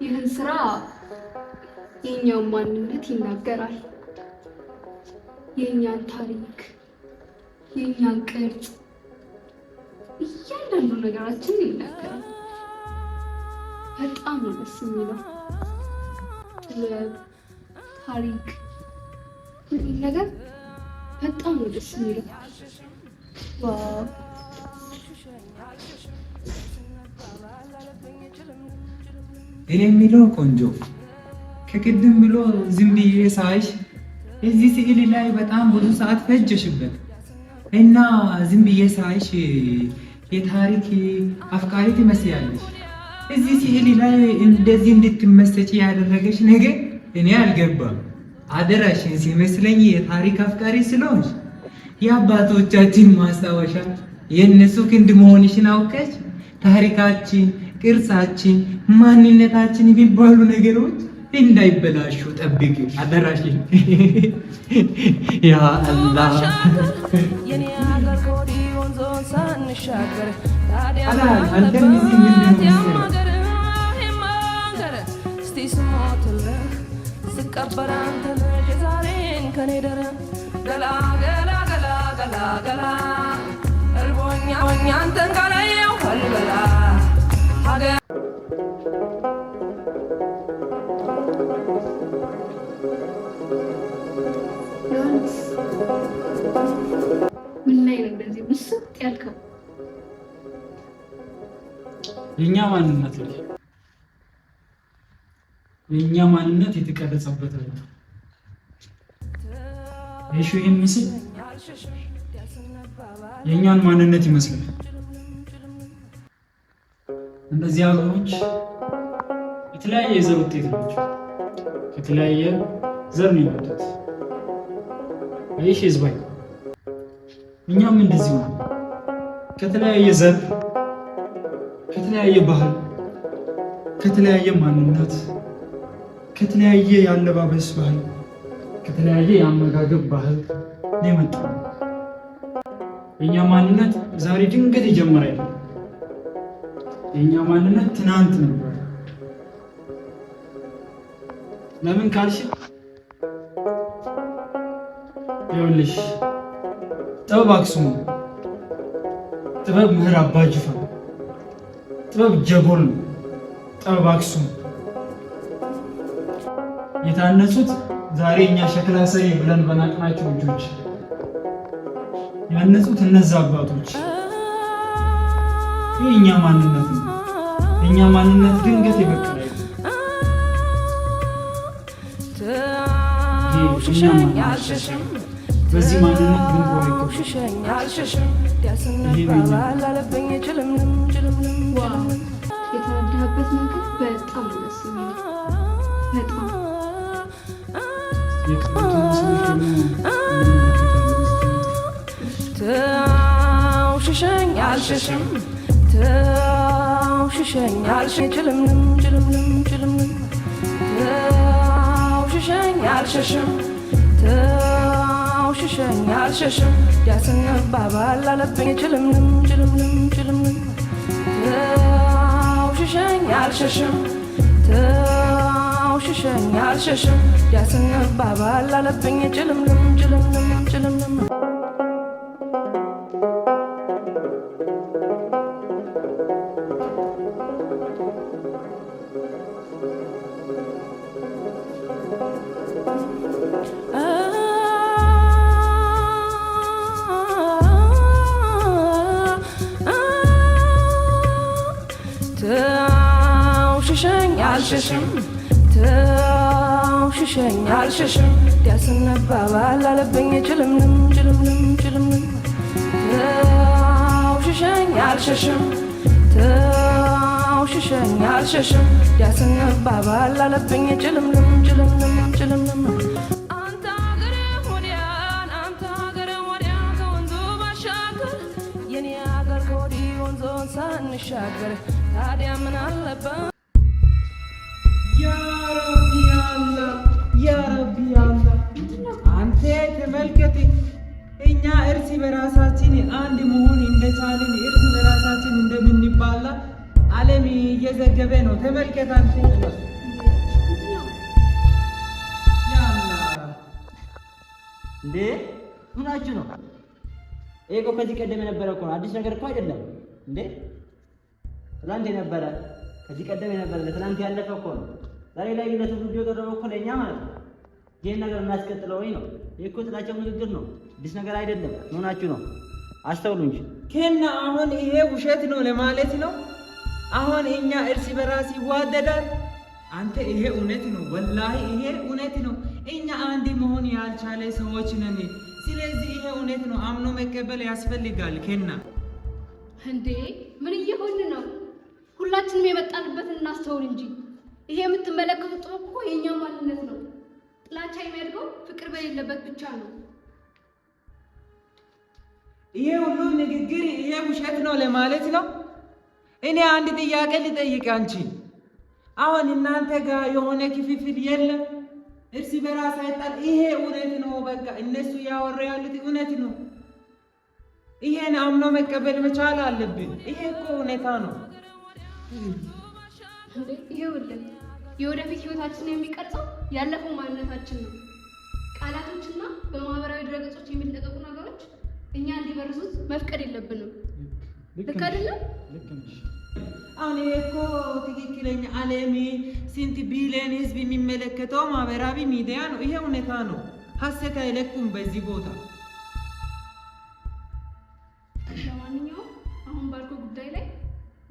ይህን ስራ የኛን ማንነት ይናገራል። የኛን ታሪክ፣ የኛን ቅርጽ፣ እያንዳንዱ ነገራችን ይናገራል። በጣም ነው ደስ የሚለው። ጥበብ፣ ታሪክ፣ ሁሉም ነገር በጣም ነው ደስ የሚለው። ዋው! እኔ የሚለው ቆንጆ ከቅድም ብሎ ዝም ብዬ ሳይሽ እዚህ ስዕል ላይ በጣም ብዙ ሰዓት ፈጀሽበት እና ዝም ብዬ ሳይሽ የታሪክ አፍቃሪ ትመስያለሽ። እዚህ ስዕል ላይ እንደዚህ እንድትመሰጪ ያደረገሽ ነገር እኔ አልገባም። አደራሽን ሲመስለኝ የታሪክ አፍቃሪ ስለሆንሽ የአባቶቻችን ማስታወሻ የእነሱ ክንድ መሆንሽን አውቀሽ ታሪካችን፣ ቅርሳችን፣ ማንነታችን የሚባሉ ነገሮች እንዳይበላሹ ጠብቂ አደራሽን። ያ አላህ የኔ አገር ኮዲ ወንዞ ሳንሻገር ታዲያ አንተም እዚህ ምን ነው እስቲ ስሞትልህ ስቀበር አንተ ልጅ ዛሬን ከኔ ደረ ገላ ገላ ገላ ገላ ገላ እርቦኛ ወኛ አንተን ካላየው አልበላ ሀገር ምን ላይ ነው እንደዚህ ብስጥ ያልከው? የኛ ማንነት ነው። የኛ ማንነት የተቀረጸበት ነው። እሺ ይሄን ምስል የኛን ማንነት ይመስላል። እነዚህ ሀገሮች የተለያየ የዘር ውጤት ናቸው። ከተለያየ ዘር ነው የመጡት። አይሽ ህዝባይ እኛም እንደዚህ ነው። ከተለያየ ዘር፣ ከተለያየ ባህል፣ ከተለያየ ማንነት፣ ከተለያየ የአለባበስ ባህል፣ ከተለያየ የአመጋገብ ባህል ነው የመጣው። የኛ ማንነት ዛሬ ድንገት የጀመረ አይደለም። የኛ ማንነት ትናንት ነበር። ለምን ካልሽ ይኸውልሽ ጥበብ አክሱም፣ ጥበብ ምህር አባ ጅፋር፣ ጥበብ ጀጎል፣ ጥበብ አክሱም የታነጹት ዛሬ እኛ ሸክላ ሰሪ ብለን በናቅናቸው እጆች ያነጹት እነዛ አባቶች። የኛ ማንነት ነው። የኛ ማንነት ድንገት ይበቃል። በዚህ ማንነት ግን የተረዳህበት ነገር በጣም ደስ የሚል በጣም ተውሽሸኝ አልሸሽም ተውሽሸኝ አልሸሽም ተውሽሸኝ አልሸሽም ተውሽሸኝ አልሸሽም ያስነባባል አለብኝ ችልምንም ተውሽሸኝ አልሸሽም ተውሽሸኝ አልሸሽም ያስነባባል አለብኝ ችልምንም ተውሽሸኝ አልሸሽም ተውሽሸኝ አልሸሽም ያስነባባል አለብኝ ችልምንም ተውሽሸኝ አልሸሽም ተውሽሸኝ አልሸሽም ያስነባባል አለብኝ ችልምንም አንተ አገር ወዲያ ከወንዙ ባሻገር የኔ አገር ከወዲህ ወንዞን ሳንሻገር ታዲያ ምን አለበት? ያ ረቢ አላህ አንተ ተመልከት። እኛ እርስ በራሳችን አንድ መሆን እንደቻልን እርስ በራሳችን እንደምንባላ ዓለም እየዘገበ ነው። ተመልከት አንተ። እንዴ ምናችሁ ነው? ይሄ እኮ ከዚህ ቀደም የነበረ እኮ ነው። አዲስ ነገር እኮ አይደለም እንዴ። ትናንት የነበረ ከዚህ ቀደም የነበረ ለትናንት ያለፈ እኮ ነው። ዛሬ ላይ ለትውልዱ የቀረበው እኮ ለእኛ ማለት ነው። ይሄን ነገር እናስቀጥለው ወይ ነው? ይሄ እኮ ጥላቻው ንግግር ነው። አዲስ ነገር አይደለም። ምናችሁ ነው? አስተውሉ እንጂ ከና አሁን ይሄ ውሸት ነው ለማለት ነው። አሁን እኛ እርስ በራስ ይዋደዳል። አንተ ይሄ እውነት ነው፣ ወላሂ ይሄ እውነት ነው። እኛ አንድ መሆን ያልቻለ ሰዎች ነን። ስለዚህ ይሄ እውነት ነው፣ አምኖ መቀበል ያስፈልጋል። ከና እንዴ ምን እየሆን ነው? ሁላችንም የመጣንበትን እናስተውል እንጂ ይሄ የምትመለከቱት ጥበብ እኮ የኛ ማንነት ነው። ጥላቻ የሚያድገው ፍቅር በሌለበት ብቻ ነው። ይሄ ሁሉ ንግግር ይሄ ውሸት ነው ለማለት ነው። እኔ አንድ ጥያቄ ልጠይቅ አንቺ። አሁን እናንተ ጋር የሆነ ክፍፍል የለም? እርስ በራስ አይጣል? ይሄ እውነት ነው። በቃ እነሱ ያወሩ ያሉት እውነት ነው። ይሄን አምኖ መቀበል መቻል አለብን። ይሄ እኮ እውነታ ነው። ይኸውልህ የወደፊት ህይወታችንን የሚቀርጸው ያለፈው ማንነታችን ነው። ቃላቶችና በማህበራዊ ድረገጾች የሚለቀቁ ነገሮች እኛ እንዲበርዙት መፍቀድ የለብንም። ልክ አይደለም? አሁን ይሄ እኮ ትክክለኛ ዓለም ስንት ቢሊዮን ህዝብ የሚመለከተው ማህበራዊ ሚዲያ ነው። ይሄ እውነታ ነው። ሀሰት አይለቁም በዚህ ቦታ። ለማንኛውም አሁን ባልከው ጉዳይ ላይ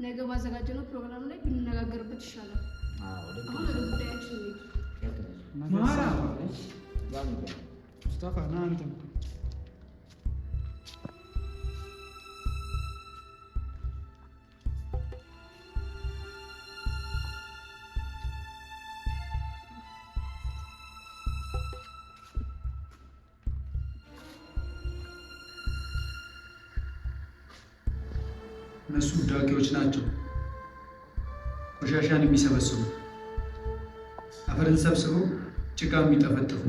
ነገ ባዘጋጀነው ፕሮግራም ላይ ብንነጋገርበት ይሻላል። አሁን ወደ ጉዳያችን ማራ ሙስጣፋ ና አንተ እነሱ ዳቂዎች ናቸው። ቆሻሻን የሚሰበስቡ አፈርን ሰብስበው ጭቃ የሚጠፈጥፉ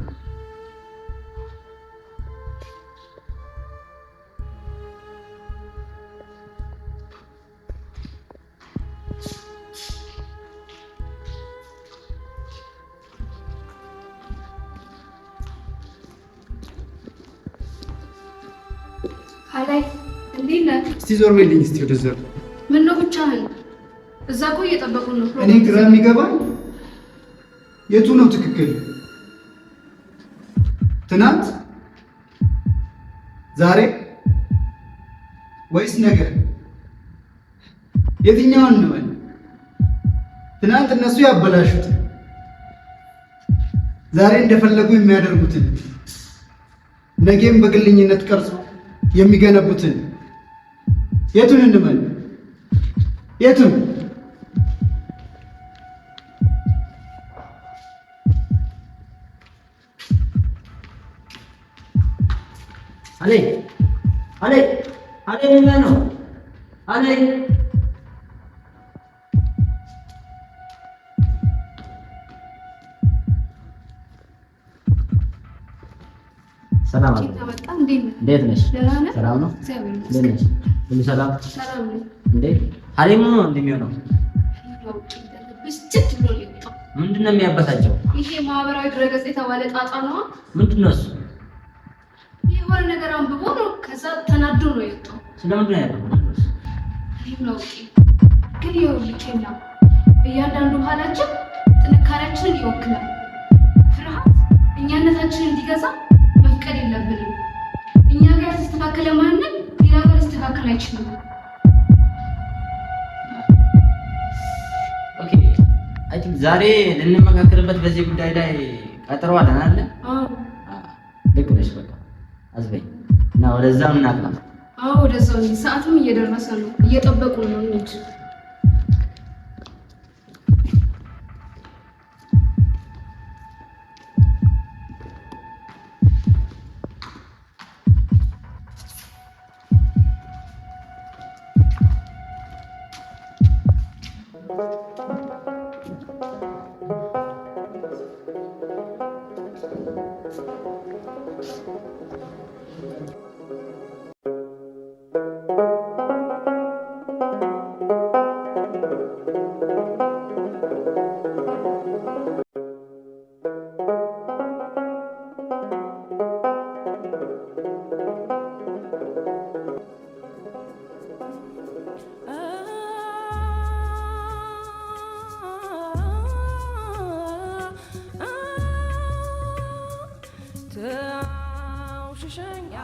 አላይ እንዴት ነህ? እስቲ ዞር በልኝ እስቲ ወደዛ። ምን ነው ብቻህን? እዛ እኮ እየጠበቁን ነው። እኔ ግራ የሚገባኝ የቱ ነው ትክክል? ትናንት፣ ዛሬ ወይስ ነገ? የትኛውን እንበል? ትናንት እነሱ ያበላሹትን፣ ዛሬ እንደፈለጉ የሚያደርጉትን፣ ነገም በግልኝነት ቀርጾ የሚገነቡትን የቱን እንመን? የቱን? አለይ አለይ አለይ ምን ነው? አለይ ሰላም አለይኩም። ተመጣ እንዴት ነሽ? ሰላም ነው? እንዴት ነሽ? ሁሉ ሰላም? ሰላም ነው። እንዴ ሀሊሙ ነው እንደሚሆነው? ብስጭት ብሎ ይወጣ። ምንድነው የሚያበሳጨው? ይሄ ማህበራዊ ድረገጽ የተባለ ጣጣ ነው። ምንድነው እሱ? የሆነ ነገር አንብቦ ነው ከዛ ተናዶ ነው የወጣው። ስለምንድን ነው ያደረገው? እኔም ነው ግን ይኸውልህ እያንዳንዱ ሀላችን ጥንካሬያችንን ይወክላል። ፍርሃት እኛነታችንን እንዲገዛ መፍቀድ የለብንም። እኛ ጋር ያልተስተካከለ ማንነት ሌላ ጋር ሊስተካከል አይችልም። ኦኬ አይ ቲንክ ዛሬ ልንመካከርበት በዚህ ጉዳይ ላይ ቀጠሮ አለን አይደል? አዎ ልክ ነሽ። በቃ አዝበኝ እና ወደዛው እናቅና። አዎ ወደዛው። ሰዓትም እየደረሰ ነው፣ እየጠበቁ ነው እንጂ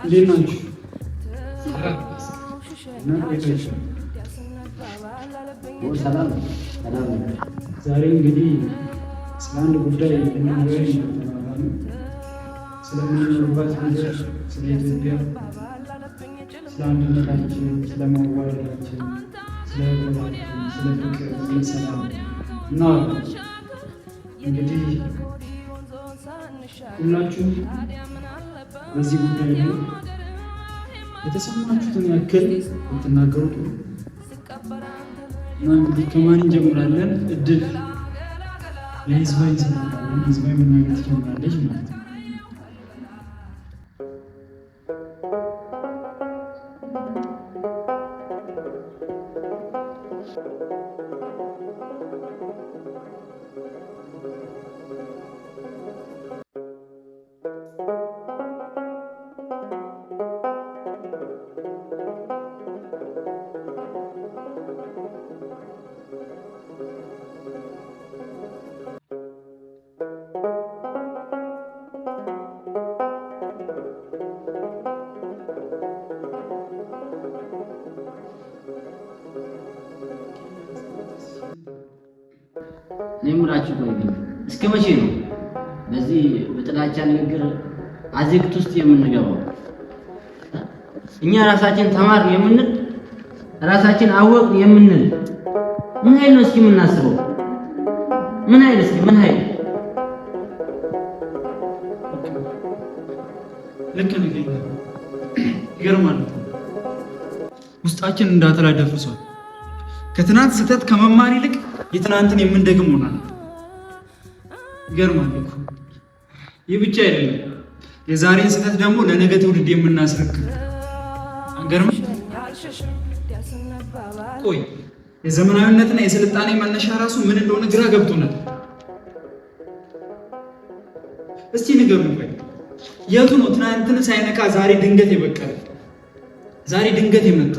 እንዴት ናችሁ? ዛሬ እንግዲህ ስለ አንድ ጉዳይ ልንወያይ ነው። ስለምንኖርባት ሀገር፣ ስለ ኢትዮጵያ፣ ስለ አንድነታችን፣ ስለ መዋደዳችን፣ ስለ ህብረታችን፣ ስለ ፍቅር፣ ስለ ሰላም እናወራለን። እንግዲህ ሁላችሁም በዚህ ጉዳይ ላይ የተሰማችሁትን ያክል ብትናገሩ ጥሩ እና እንግዲህ ከማን እንጀምራለን? እድል ለህዝባዊ እንሰጣለን። ህዝባዊ መናገር ትጀምራለች ማለት ነው። የምላችሁ ቆይ ግን እስከ መቼ ነው በዚህ በጥላቻ ንግግር አዘቅት ውስጥ የምንገባው? እኛ ራሳችን ተማርን የምንል ራሳችን አወቅን የምንል ምን ኃይል ነው እስኪ የምናስበው? ምን ኃይል እስኪ ምን ኃይል? ልክ ነው። ይገርማል። ውስጣችን እንዳጠላ ደፍርሷል። ከትናንት ስህተት ከመማር ይልቅ የትናንትን የምንደግም ሆናል። ይገርማል እኮ። ይህ ብቻ አይደለም፣ የዛሬን ስህተት ደግሞ ለነገ ትውልድ የምናስረክብ አንገርም? ቆይ የዘመናዊነትና የስልጣኔ መነሻ ራሱ ምን እንደሆነ ግራ ገብቶናል። እስቲ ንገሩኝ፣ ቆይ የቱ ነው ትናንትን ሳይነካ ዛሬ ድንገት የበቀለ ዛሬ ድንገት የመጣ?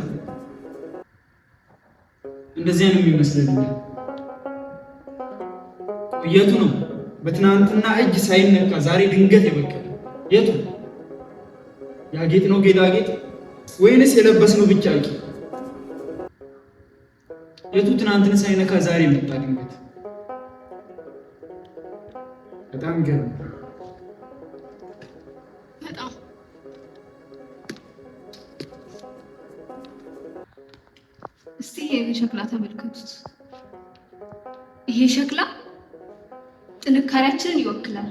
እንደዚህ ነው የሚመስለኝ። የቱ ነው በትናንትና እጅ ሳይነካ ዛሬ ድንገት የበቀለ? የቱ ያጌጥነው ጌጣጌጥ ወይንስ የለበስነው ብቻ አቂ? የቱ ትናንትን ሳይነካ ዛሬ መጣ ድንገት? በጣም ገርም። በጣም እስቲ ይሄን ሸክላ ተመልከቱት። ይሄ ሸክላ ጥንካሬያችንን ይወክላል።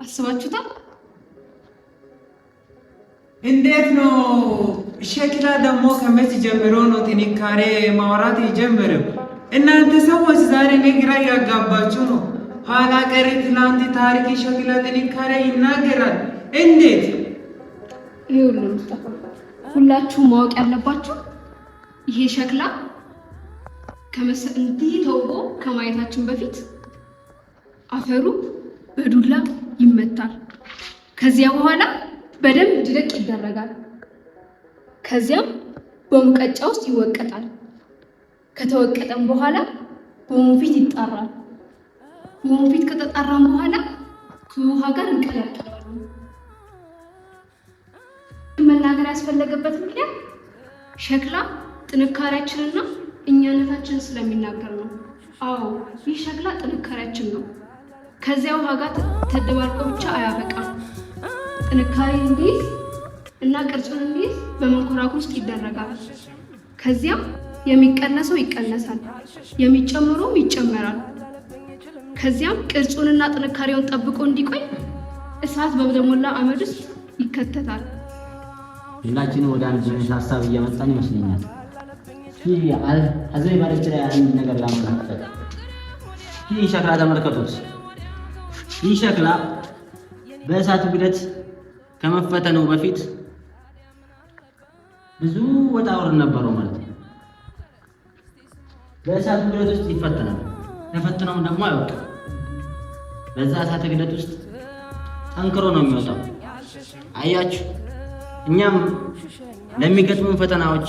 አስባችሁታል? እንዴት ነው ሸክላ ደግሞ ከመቼ ጀምሮ ነው ጥንካሬ ማውራት የጀመረው? እናንተ ሰዎች ዛሬ ግራ ያጋባችሁ ነው። ኋላ ቀሪ ትናንት ታሪክ ሸክላ ጥንካሬ ይናገራል። እንዴት? ይሄ ሁሉ ሙስጠፋ፣ ሁላችሁም ማወቅ ያለባችሁ ይሄ ሸክላ እንዲህ ተውቦ ከማየታችን በፊት አፈሩ በዱላ ይመታል። ከዚያ በኋላ በደንብ ድርቅ ይደረጋል። ከዚያም በሙቀጫ ውስጥ ይወቀጣል። ከተወቀጠም በኋላ በወንፊት ይጣራል። በወንፊት ከተጣራም በኋላ ከውሃ ጋር እንቀላቀላሉ። መናገር ያስፈለገበት ምክንያት ሸክላ ጥንካሬያችንና እኛነታችንን ስለሚናገር ነው። አዎ ይህ ሸክላ ጥንካሬያችን ነው። ከዚያ ውሃ ጋር ተደባልቆ ብቻ አያበቃም። ጥንካሬ እንዲይዝ እና ቅርጹን እንዲይዝ በመንኮራኩር ውስጥ ይደረጋል። ከዚያም የሚቀነሰው ይቀነሳል፣ የሚጨምረውም ይጨመራል። ከዚያም ቅርጹንና ጥንካሬውን ጠብቆ እንዲቆይ እሳት በተሞላ አመድ ውስጥ ይከተታል። ሁላችንም ወደ አንድ ሀሳብ እየመጣን ይመስለኛል። ይህ አዘይ ባለች ላይ አንድ ነገር ላመጣት። ይህ ሸክላ ተመልከቱት። ይህ ሸክላ በእሳቱ ግለት ከመፈተኑ በፊት ብዙ ወጣ ውረድ ነበረው ማለት ነው። በእሳት ግለት ውስጥ ይፈተናል። ተፈትነውም ደግሞ አይወጣም። በዛ እሳት ግለት ውስጥ ጠንክሮ ነው የሚወጣው። አያችሁ፣ እኛም ለሚገጥሙን ፈተናዎች፣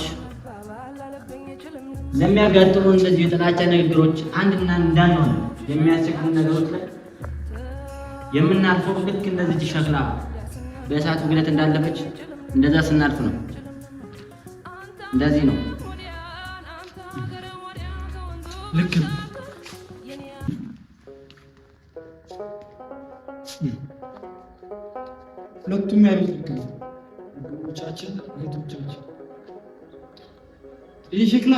ለሚያጋጥሙን እንደዚህ የጥላቻ ንግግሮች አንድና እንዳንሆን የሚያስቸግሩን ነገሮች ላይ የምናልፈው ልክ እንደዚህ ሸክላ በእሳቱ ግለት እንዳለፈች እንደዛ ስናልፍ ነው። እንደዚህ ነው። ልክ ነው። ሁለቱም ያሉት ልክ ነው። ወንድሞቻችን እህቶቻችን፣ ይህ ሸክላ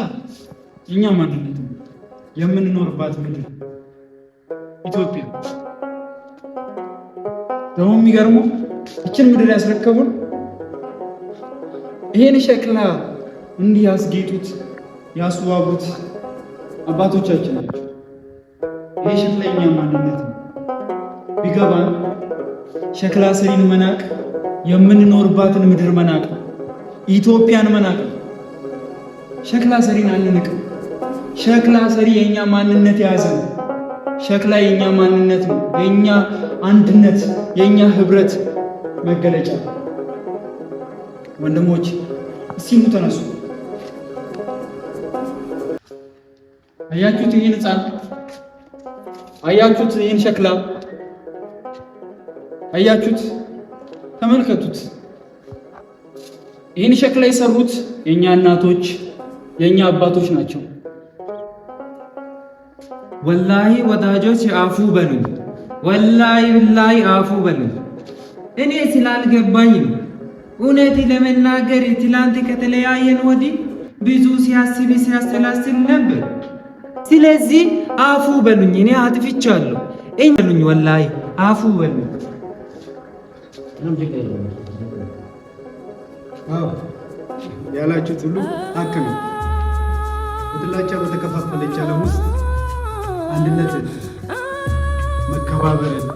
የኛ ማንነት ነው። የምንኖርባት ምድር ኢትዮጵያ። ደግሞ የሚገርመው ይችን ምድር ያስረከቡን ይሄን ሸክላ እንዲህ ያስጌጡት ያስዋቡት አባቶቻችን ናቸው። ይሄ ሸክላ የኛ ማንነት ነው። ቢገባን ሸክላ ሰሪን መናቅ የምንኖርባትን ምድር መናቅ፣ ኢትዮጵያን መናቅ። ሸክላ ሰሪን አንንቅም። ሸክላ ሰሪ የኛ ማንነት የያዘ ነው። ሸክላ የኛ ማንነት ነው። የኛ አንድነት፣ የኛ ህብረት መገለጫ። ወንድሞች እስቲ ኑ ተነሱ። አያችሁት? ይህን ህፃን አያችሁት? ይህን ሸክላ አያችሁት? ተመልከቱት። ይህን ሸክላ የሰሩት የኛ እናቶች፣ የኛ አባቶች ናቸው። ወላሂ ወዳጆች አፉ በሉኝ። ወላሂ ብላሂ አፉ በሉኝ። እኔ ስላልገባኝ ነው። እውነት ለመናገር ትላንት ከተለያየን ወዲህ ብዙ ሲያሰላስል ነበር። ስለዚህ አፉ በሉኝ። እኔ አጥፍቻለሁ። በሉኝ። ወላሂ አፉ በሉኝ። ያላችሁት ሁሉ ሀቅ ነው። በጥላቻ በተከፋፈለች ዓለም ውስጥ አንድነትን፣ መከባበርን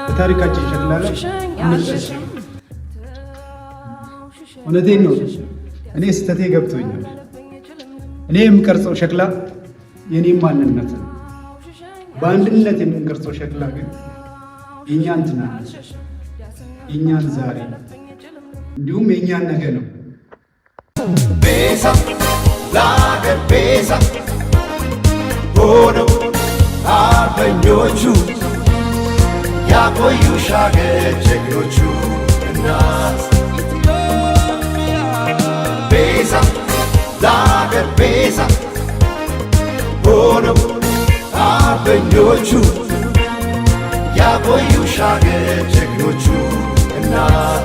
በታሪካችን ሸክላ ላይ እንጠሽ። እውነቴን ነው። እኔ ስህተቴ ገብቶኛል። እኔ የምቀርጸው ሸክላ የኔም ማንነት ነው። በአንድነት የምንቀርጸው ሸክላ ግን የእኛን ትናንት፣ የእኛን ዛሬ እንዲሁም የእኛን ነገ ነው። ቤዛ ለአገር ቤዛ ሆነው አርበኞቹ ያቆዩሽ አገር ጀግኖቹ እናት ቤዛ ለአገር ቤዛ ሆነው አርበኞቹ ያቆዩሽ አገር ጀግኖቹ እናት